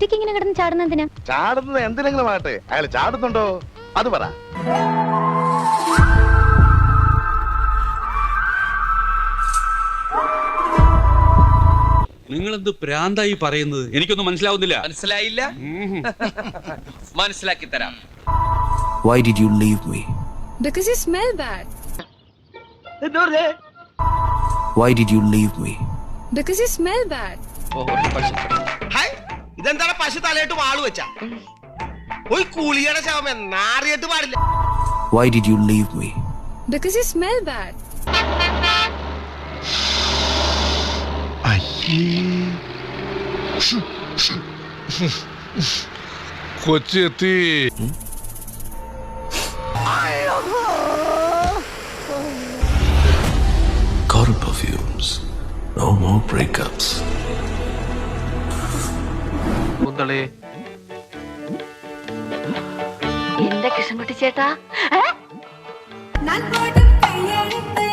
ഒറ്റയ്ക്ക് ഇങ്ങനെ കിടന്ന് ചാടുന്നതിനാ? ചാടുന്നത് എന്തിനെങ്കിലും ആട്ടെ, അയാൾ ചാടുന്നുണ്ടോ അത് പറ. നിങ്ങളെന്ത് പ്രാന്തായി പറയുന്നത്? എനിക്കൊന്നും മനസ്സിലാവുന്നില്ല. മനസ്സിലായില്ല? മനസ്സിലാക്കി തരാം. Why did you leave me? Because you smell bad. Why did you leave me? Because you smell bad. ഇതെന്താണ് പശു തലയിട്ട് വാള് വെച്ച ഒരു കൂലിയുടെ ശവം നാറിയിട്ട് പാടില്ല. Why did you leave me? Because you smell bad. കൊച്ചെത്തി. Cotton perfumes. No more breakups. എന്റെ കൃഷ്ണൻകുട്ടി ചേട്ടാ, ഞാൻ പോയിട്ട് കയ്യെഴുത്ത്